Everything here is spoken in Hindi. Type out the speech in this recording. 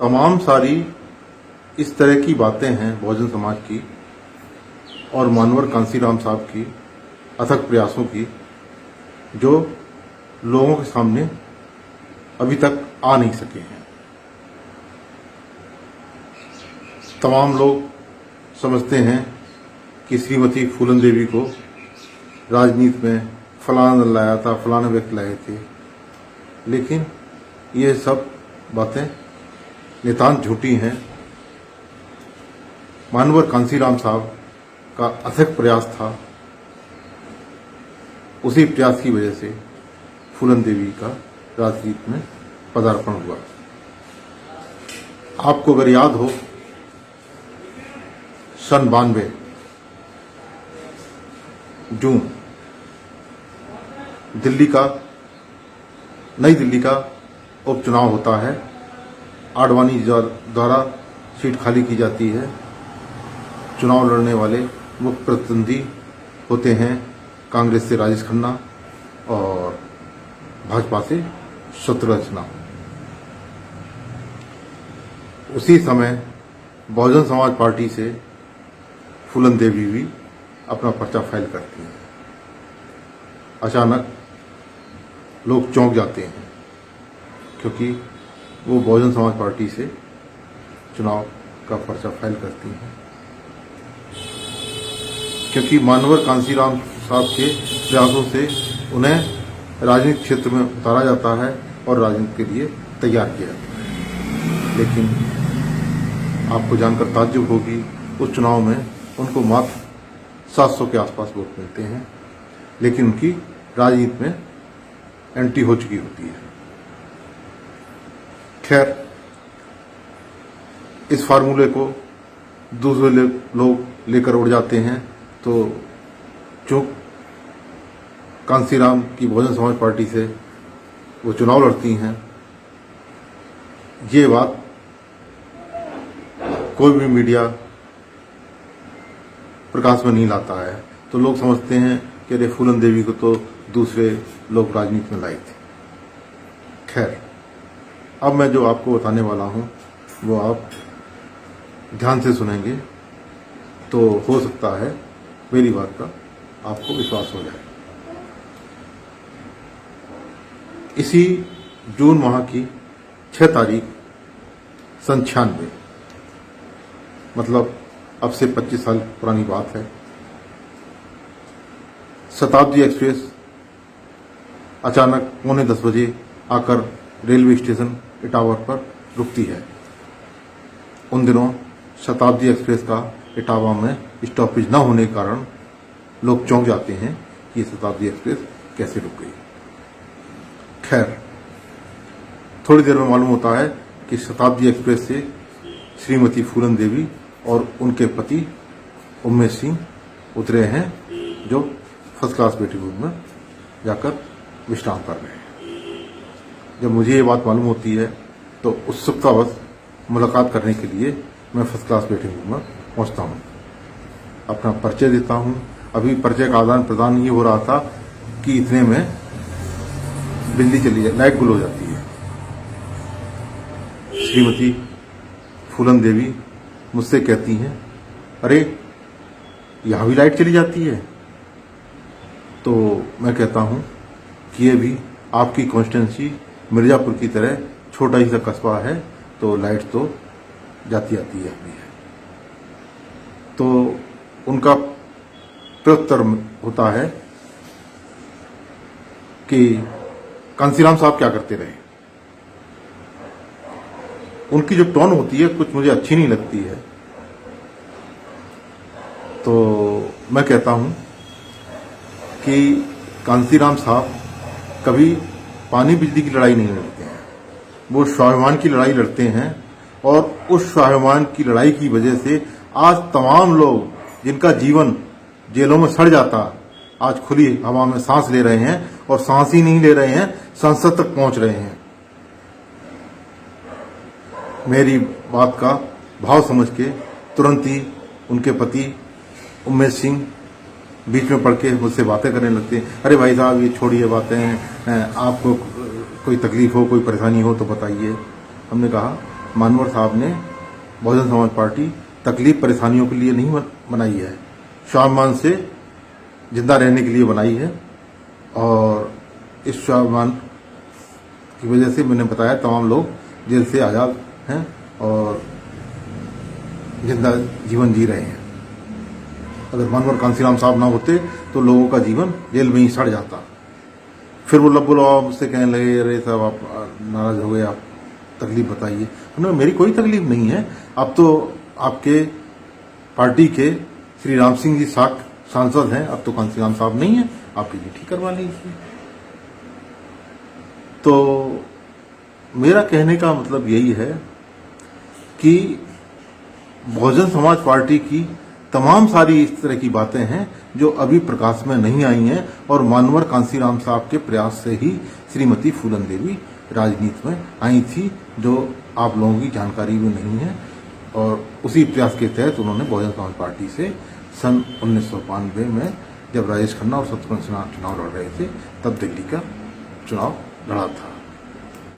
तमाम सारी इस तरह की बातें हैं बहुजन समाज की और मानवर कांसीराम साहब की अथक प्रयासों की, जो लोगों के सामने अभी तक आ नहीं सके हैं। तमाम लोग समझते हैं कि श्रीमती फूलन देवी को राजनीति में फलाना लाया था, फलाना व्यक्ति लाए थे, लेकिन ये सब बातें नितांत झूठी हैं। मानवर कांसीराम साहब का अथक प्रयास था, उसी प्रयास की वजह से फूलन देवी का राजनीति में पदार्पण हुआ। आपको अगर याद हो, सन 92 जून नई दिल्ली का उपचुनाव होता है। आडवाणी द्वारा सीट खाली की जाती है। चुनाव लड़ने वाले मुख्य प्रतिद्वंदी होते हैं कांग्रेस से राजेश खन्ना और भाजपा से शत्रुघ्न सिन्हा। उसी समय बहुजन समाज पार्टी से फूलन देवी भी अपना पर्चा फाइल करती हैं। अचानक लोग चौंक जाते हैं, क्योंकि वो बहुजन समाज पार्टी से चुनाव का पर्चा फाइल करती हैं, क्योंकि मानवर कांसीराम साहब के प्रयासों से उन्हें राजनीतिक क्षेत्र में उतारा जाता है और राजनीति के लिए तैयार किया जाता है। लेकिन आपको जानकर ताज्जुब होगी, उस चुनाव में उनको मात्र 700 के आसपास वोट मिलते हैं, लेकिन उनकी राजनीति में एंट्री हो चुकी होती है। खैर, इस फार्मूले को दूसरे लोग लेकर उड़ जाते हैं, तो जो कांसीराम की बहुजन समाज पार्टी से वो चुनाव लड़ती हैं, ये बात कोई भी मीडिया प्रकाश में नहीं लाता है, तो लोग समझते हैं कि अरे फूलन देवी को तो दूसरे लोग राजनीति में लाए थे। खैर, अब मैं जो आपको बताने वाला हूं वो आप ध्यान से सुनेंगे तो हो सकता है मेरी बात का आपको विश्वास हो जाए। इसी जून माह की 6 तारीख सन 96, मतलब अब से 25 साल पुरानी बात है, शताब्दी एक्सप्रेस अचानक 9:45 बजे आकर रेलवे स्टेशन इटावा पर रुकती है। उन दिनों शताब्दी एक्सप्रेस का इटावा में स्टॉपेज न होने के कारण लोग चौंक जाते हैं कि ये शताब्दी एक्सप्रेस कैसे रुक गई। खैर, थोड़ी देर में मालूम होता है कि शताब्दी एक्सप्रेस से श्रीमती फूलन देवी और उनके पति उमेश सिंह उतरे हैं, जो फर्स्ट क्लास वेटिंग रूम में जाकर विश्राम कर रहे हैं। जब मुझे ये बात मालूम होती है तो उत्सुकतावश मुलाकात करने के लिए मैं फर्स्ट क्लास वेटिंग रूम में पहुंचता हूं, अपना परिचय देता हूं। अभी परिचय का आदान प्रदान ही हो रहा था कि इतने में बिजली चली जाए, लाइट गुल हो जाती है। श्रीमती फूलन देवी मुझसे कहती हैं, अरे यहां भी लाइट चली जाती है? तो मैं कहता हूं कि ये भी आपकी कॉन्स्टिट्यूंसी मिर्जापुर की तरह छोटा ही सा कस्बा है, तो लाइट तो जाती आती है अपनी है। तो उनका प्रत्युत्तर होता है कि कांसीराम साहब क्या करते रहे। उनकी जो टोन होती है कुछ मुझे अच्छी नहीं लगती है, तो मैं कहता हूं कि कांसीराम साहब कभी पानी बिजली की लड़ाई नहीं लड़ते हैं, वो स्वाभिमान की लड़ाई लड़ते हैं। और उस स्वाभिमान की लड़ाई की वजह से आज तमाम लोग जिनका जीवन जेलों में सड़ जाता, आज खुली हवा में सांस ले रहे हैं, और सांस ही नहीं ले रहे हैं, संसद तक पहुंच रहे हैं। मेरी बात का भाव समझ के तुरंत ही उनके पति उमेश सिंह बीच में पड़ के मुझसे बातें करने लगते हैं। अरे भाई साहब, ये छोड़िए बातें, आपको कोई तकलीफ हो, कोई परेशानी हो तो बताइए। हमने कहा मानवर साहब ने बहुजन समाज पार्टी तकलीफ परेशानियों के लिए नहीं बनाई है, स्वाभिमान से जिंदा रहने के लिए बनाई है। और इस स्वाभिमान की वजह से मैंने बताया तमाम लोग जेल से आज़ाद हैं और जिंदा जीवन जी रहे हैं। अगर मानवर कांसीराम साहब ना होते तो लोगों का जीवन जेल में ही सड़ जाता। फिर वो मुझसे कहने लगे, अरे साहब आप नाराज हो गए, आप तकलीफ बताइए। हमने मेरी कोई तकलीफ नहीं है। अब तो आपके पार्टी के श्री राम सिंह जी सांसद हैं, अब तो कांसीराम साहब नहीं है, आप ये ठीक करवा लीजिए। तो मेरा कहने का मतलब यही है कि बहुजन समाज पार्टी की तमाम सारी इस तरह की बातें हैं जो अभी प्रकाश में नहीं आई हैं और मानवर कांसीराम साहब के प्रयास से ही श्रीमती फूलन देवी राजनीति में आई थी, जो आप लोगों की जानकारी भी नहीं है। और उसी प्रयास के तहत उन्होंने बहुजन समाज पार्टी से सन 1992 में जब राजेश खन्ना और शत्रुघ्न सिन्हा चुनाव लड़ रहे थे तब दिल्ली का चुनाव लड़ा था।